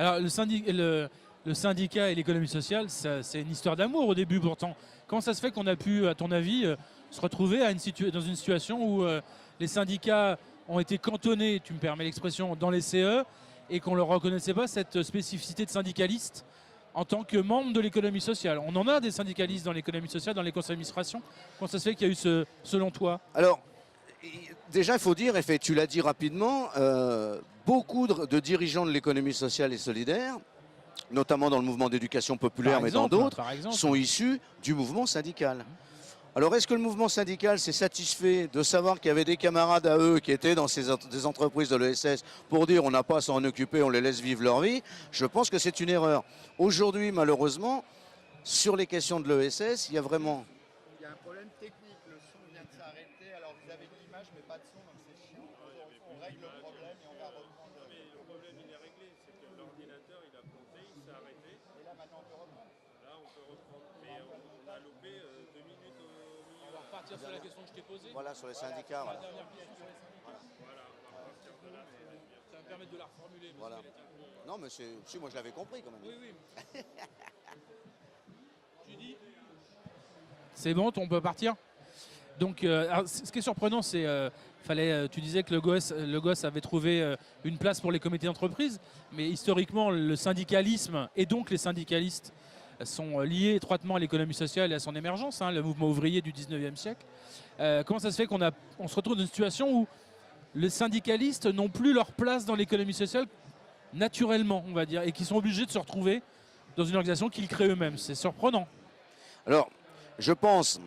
Alors le syndicat et l'économie sociale, c'est une histoire d'amour au début pourtant. Comment ça se fait qu'on a pu, à ton avis, se retrouver dans une situation où les syndicats ont été cantonnés, tu me permets l'expression, dans les CE et qu'on ne leur reconnaissait pas cette spécificité de syndicaliste en tant que membre de l'économie sociale? On en a des syndicalistes dans l'économie sociale, dans les conseils d'administration. Comment ça se fait qu'il y a eu selon toi? Alors, déjà, il faut dire, et tu l'as dit rapidement, beaucoup de dirigeants de l'économie sociale et solidaire, notamment dans le mouvement d'éducation populaire, mais dans d'autres, sont issus du mouvement syndical. Alors, est-ce que le mouvement syndical s'est satisfait de savoir qu'il y avait des camarades à eux qui étaient dans des entreprises de l'ESS pour dire on n'a pas à s'en occuper, on les laisse vivre leur vie? Je pense que c'est une erreur. Aujourd'hui, malheureusement, sur les questions de l'ESS, il y a vraiment... Il y a un problème technique, le son vient de s'arrêter. Alors vous avez de l'image mais pas de son, donc c'est chiant. On règle le problème et on va reprendre. Mais le problème il est réglé, c'est que l'ordinateur il a planté, il s'est arrêté. Et là maintenant on peut reprendre. Là on peut reprendre, mais on a loupé 2 minutes au milieu. On va repartir sur la question que je t'ai posée. Voilà, sur les syndicats. La Voilà. dernière question sur les syndicats. Voilà, on va partir de là. Ça va me permettre de la reformuler. Voilà. Non, mais si, moi je l'avais compris quand même. Oui, oui. Tu dis c'est bon, on peut partir. Donc, ce qui est surprenant, c'est tu disais que le gosse avait trouvé une place pour les comités d'entreprise, mais historiquement, le syndicalisme et donc les syndicalistes sont liés étroitement à l'économie sociale et à son émergence, le mouvement ouvrier du 19e siècle. Comment ça se fait qu'on se retrouve dans une situation où les syndicalistes n'ont plus leur place dans l'économie sociale naturellement, on va dire, et qui sont obligés de se retrouver dans une organisation qu'ils créent eux-mêmes? C'est surprenant. Alors, je pense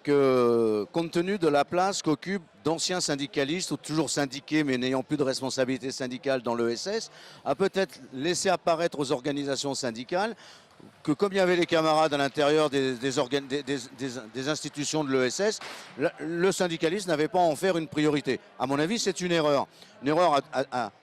que compte tenu de la place qu'occupent d'anciens syndicalistes ou toujours syndiqués mais n'ayant plus de responsabilité syndicale dans l'ESS, a peut-être laissé apparaître aux organisations syndicales que comme il y avait les camarades à l'intérieur des institutions de l'ESS, le syndicalisme n'avait pas à en faire une priorité. À mon avis, c'est une erreur. Une erreur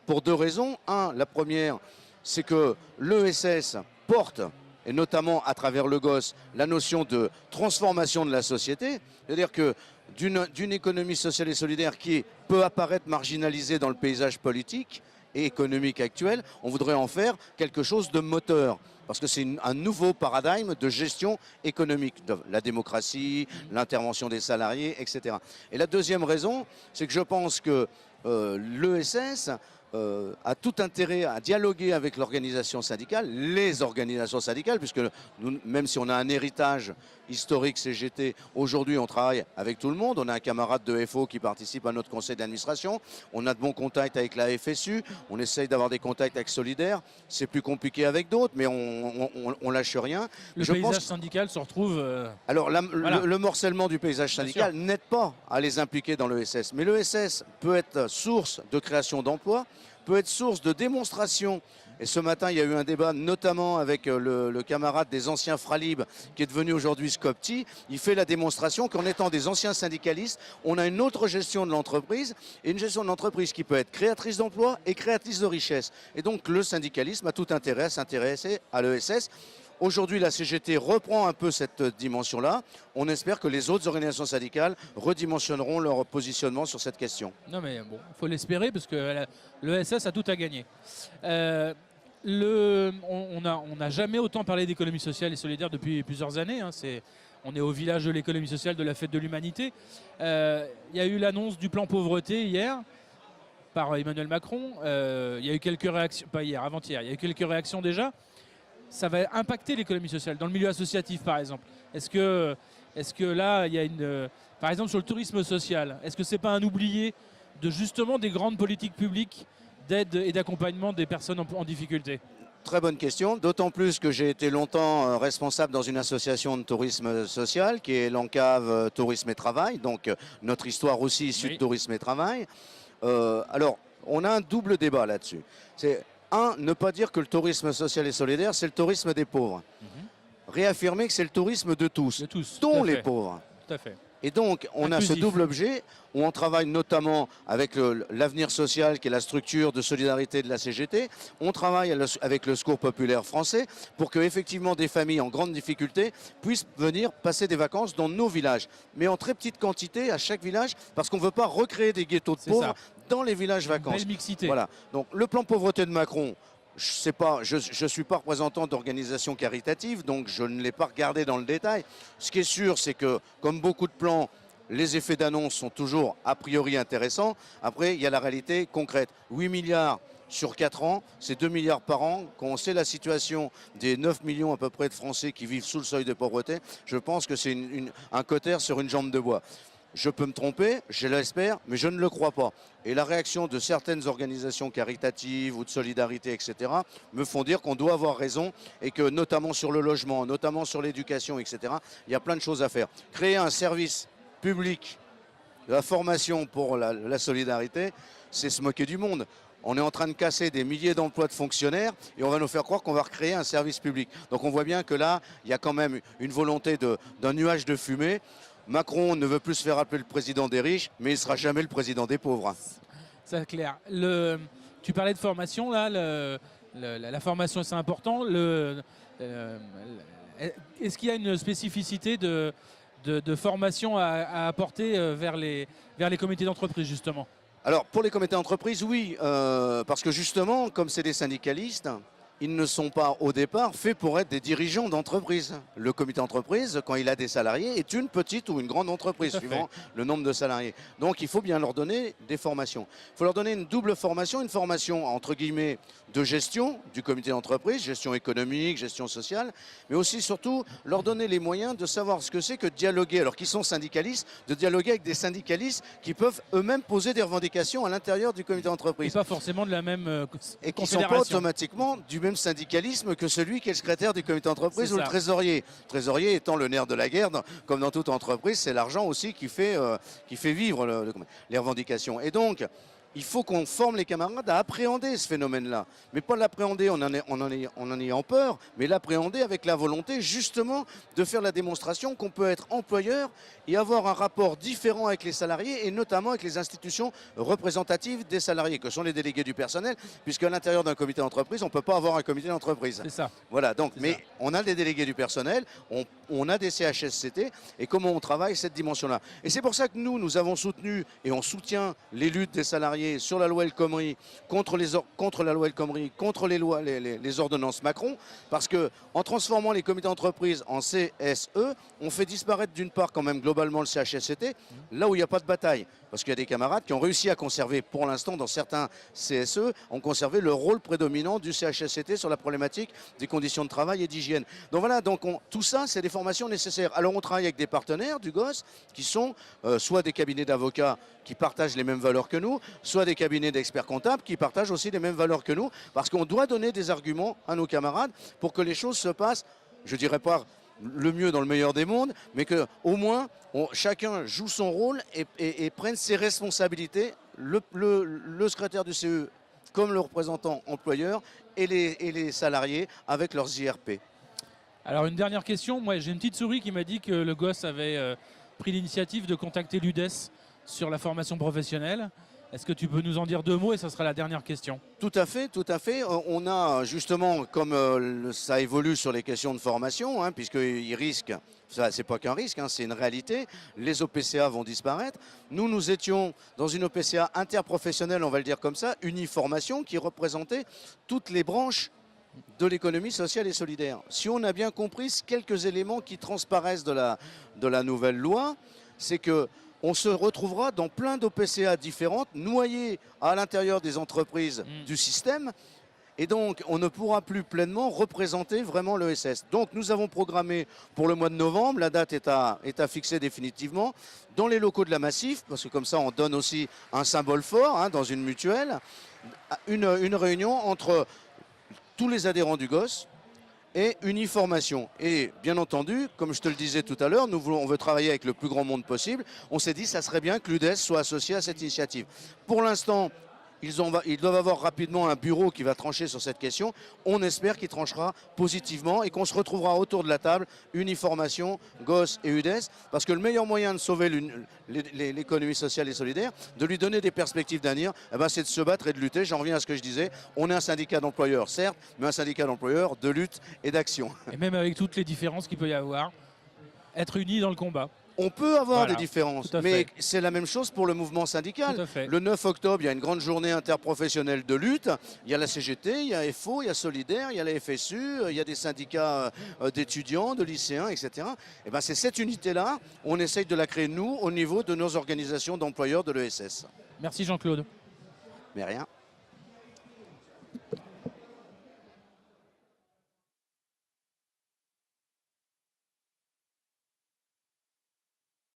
pour deux raisons. La première, c'est que l'ESS porte, et notamment à travers le GOS, la notion de transformation de la société. C'est-à-dire que d'une économie sociale et solidaire qui peut apparaître marginalisée dans le paysage politique et économique actuel, on voudrait en faire quelque chose de moteur. Parce que c'est un nouveau paradigme de gestion économique, de la démocratie, l'intervention des salariés, etc. Et la deuxième raison, c'est que je pense que l'ESS a tout intérêt à dialoguer avec l'organisation syndicale, les organisations syndicales, puisque nous, même si on a un héritage historique CGT, aujourd'hui on travaille avec tout le monde. On a un camarade de FO qui participe à notre conseil d'administration, on a de bons contacts avec la FSU, on essaye d'avoir des contacts avec Solidaire, c'est plus compliqué avec d'autres, mais on lâche rien. Le paysage syndical se retrouve... Alors le morcellement du paysage syndical n'aide pas à les impliquer dans l'ESS, mais l'ESS peut être source de création d'emplois, peut être source de démonstration. Et ce matin, il y a eu un débat notamment avec le camarade des anciens Fralib qui est devenu aujourd'hui Scopti. Il fait la démonstration qu'en étant des anciens syndicalistes, on a une autre gestion de l'entreprise et une gestion de l'entreprise qui peut être créatrice d'emplois et créatrice de richesse. Et donc le syndicalisme a tout intérêt à s'intéresser à l'ESS. Aujourd'hui, la CGT reprend un peu cette dimension-là. On espère que les autres organisations syndicales redimensionneront leur positionnement sur cette question. Non mais bon, il faut l'espérer parce que l'ESS a tout à gagner. On n'a jamais autant parlé d'économie sociale et solidaire depuis plusieurs années. On est au village de l'économie sociale de la fête de l'humanité. Il y a eu l'annonce du plan pauvreté hier par Emmanuel Macron. Il y a eu quelques réactions, pas hier, avant-hier, il y a eu quelques réactions déjà. Ça va impacter l'économie sociale, dans le milieu associatif par exemple. Est-ce que là, il y a par exemple sur le tourisme social, est-ce que c'est pas un oublié de justement des grandes politiques publiques d'aide et d'accompagnement des personnes en difficulté? Très bonne question, d'autant plus que j'ai été longtemps responsable dans une association de tourisme social qui est l'ENCAV Tourisme et Travail, donc notre histoire aussi issue de Tourisme et Travail. Alors, on a un double débat là-dessus. C'est ne pas dire que le tourisme social et solidaire, c'est le tourisme des pauvres. Réaffirmer que c'est le tourisme de tous, dont les pauvres. Tout à fait. Et donc, on a ce double objet où on travaille notamment avec l'Avenir Social, qui est la structure de solidarité de la CGT. On travaille avec le Secours populaire français pour que, effectivement, des familles en grande difficulté puissent venir passer des vacances dans nos villages. Mais en très petite quantité à chaque village, parce qu'on ne veut pas recréer des ghettos de pauvres dans les villages vacances. Belle mixité. Voilà. Donc, le plan pauvreté de Macron, je suis pas représentant d'organisation caritative, donc je ne l'ai pas regardé dans le détail. Ce qui est sûr, c'est que, comme beaucoup de plans, les effets d'annonce sont toujours a priori intéressants. Après, il y a la réalité concrète. 8 milliards sur 4 ans, c'est 2 milliards par an. Quand on sait la situation des 9 millions à peu près de Français qui vivent sous le seuil de pauvreté, je pense que c'est un cautère sur une jambe de bois. Je peux me tromper, je l'espère, mais je ne le crois pas. Et la réaction de certaines organisations caritatives ou de solidarité, etc., me font dire qu'on doit avoir raison et que notamment sur le logement, notamment sur l'éducation, etc., il y a plein de choses à faire. Créer un service public de la formation pour la solidarité, c'est se moquer du monde. On est en train de casser des milliers d'emplois de fonctionnaires et on va nous faire croire qu'on va recréer un service public. Donc on voit bien que là, il y a quand même une volonté d'un nuage de fumée. Macron ne veut plus se faire appeler le président des riches, mais il ne sera jamais le président des pauvres. C'est clair. Tu parlais de formation, là, la formation c'est important. Est-ce qu'il y a une spécificité de formation à apporter vers les comités d'entreprise, justement? Alors, pour les comités d'entreprise, oui, parce que justement, comme c'est des syndicalistes, ils ne sont pas au départ faits pour être des dirigeants d'entreprise. Le comité d'entreprise, quand il a des salariés, est une petite ou une grande entreprise, suivant le nombre de salariés. Donc il faut bien leur donner des formations. Il faut leur donner une double formation, une formation entre guillemets de gestion du comité d'entreprise, gestion économique, gestion sociale, mais aussi surtout leur donner les moyens de savoir ce que c'est que dialoguer, alors qu'ils sont syndicalistes, de dialoguer avec des syndicalistes qui peuvent eux-mêmes poser des revendications à l'intérieur du comité d'entreprise. Et pas forcément de la même et qui ne sont pas automatiquement du même syndicalisme que celui qui est le secrétaire du comité d'entreprise ou le trésorier. Le trésorier étant le nerf de la guerre, comme dans toute entreprise, c'est l'argent aussi qui fait vivre les revendications. Et donc, il faut qu'on forme les camarades à appréhender ce phénomène-là. Mais pas l'appréhender en en ayant peur, mais l'appréhender avec la volonté justement de faire la démonstration qu'on peut être employeur et avoir un rapport différent avec les salariés et notamment avec les institutions représentatives des salariés, que sont les délégués du personnel, puisqu'à l'intérieur d'un comité d'entreprise, on ne peut pas avoir un comité d'entreprise. C'est ça. Voilà, donc, mais on a des délégués du personnel, on a des CHSCT, et comment on travaille cette dimension-là. Et c'est pour ça que nous avons soutenu et on soutient les luttes des salariés sur la loi El Khomri, contre la loi El Khomri, contre les ordonnances Macron, parce qu'en transformant les comités d'entreprise en CSE, on fait disparaître d'une part quand même globalement le CHSCT, là où il n'y a pas de bataille. Parce qu'il y a des camarades qui ont réussi à conserver, pour l'instant, dans certains CSE, ont conservé le rôle prédominant du CHSCT sur la problématique des conditions de travail et d'hygiène. Donc voilà, tout ça, c'est des formations nécessaires. Alors on travaille avec des partenaires du GOS, qui sont soit des cabinets d'avocats qui partagent les mêmes valeurs que nous, soit des cabinets d'experts comptables qui partagent aussi les mêmes valeurs que nous, parce qu'on doit donner des arguments à nos camarades pour que les choses se passent, je dirais pas le mieux dans le meilleur des mondes, mais qu'au moins chacun joue son rôle et prenne ses responsabilités, le secrétaire du CE comme le représentant employeur et les salariés avec leurs IRP. Alors une dernière question, moi j'ai une petite souris qui m'a dit que le GOS avait pris l'initiative de contacter l'UDES sur la formation professionnelle. Est-ce que tu peux nous en dire deux mots et ça sera la dernière question? Tout à fait, tout à fait. On a justement, comme ça évolue sur les questions de formation, puisqu'ils risquent, ça c'est pas qu'un risque, c'est une réalité, les OPCA vont disparaître. Nous étions dans une OPCA interprofessionnelle, on va le dire comme ça, Uniformation, qui représentait toutes les branches de l'économie sociale et solidaire. Si on a bien compris quelques éléments qui transparaissent de la nouvelle loi, c'est que on se retrouvera dans plein d'OPCA différentes, noyées à l'intérieur des entreprises du système. Et donc, on ne pourra plus pleinement représenter vraiment l'ESS. Donc, nous avons programmé pour le mois de novembre, la date est à fixer définitivement, dans les locaux de la Massif, parce que comme ça, on donne aussi un symbole fort dans une mutuelle, une réunion entre tous les adhérents du GOS, et Uniformation. Et bien entendu, comme je te le disais tout à l'heure, on veut travailler avec le plus grand monde possible. On s'est dit que ça serait bien que l'UDES soit associé à cette initiative. Pour l'instant, ils doivent avoir rapidement un bureau qui va trancher sur cette question. On espère qu'il tranchera positivement et qu'on se retrouvera autour de la table, Uniformation, GOS et UDES, parce que le meilleur moyen de sauver l'économie sociale et solidaire, de lui donner des perspectives d'avenir, c'est de se battre et de lutter. J'en reviens à ce que je disais. On est un syndicat d'employeurs, certes, mais un syndicat d'employeurs de lutte et d'action. Et même avec toutes les différences qu'il peut y avoir, être unis dans le combat. On peut avoir Voilà, des différences, tout à mais fait. c'est la même chose pour le mouvement syndical. Tout à fait. Le 9 octobre, il y a une grande journée interprofessionnelle de lutte. Il y a la CGT, il y a FO, il y a Solidaire, il y a la FSU, il y a des syndicats d'étudiants, de lycéens, etc. Et ben c'est cette unité-là, on essaye de la créer, nous, au niveau de nos organisations d'employeurs de l'ESS. Merci Jean-Claude. Mais rien.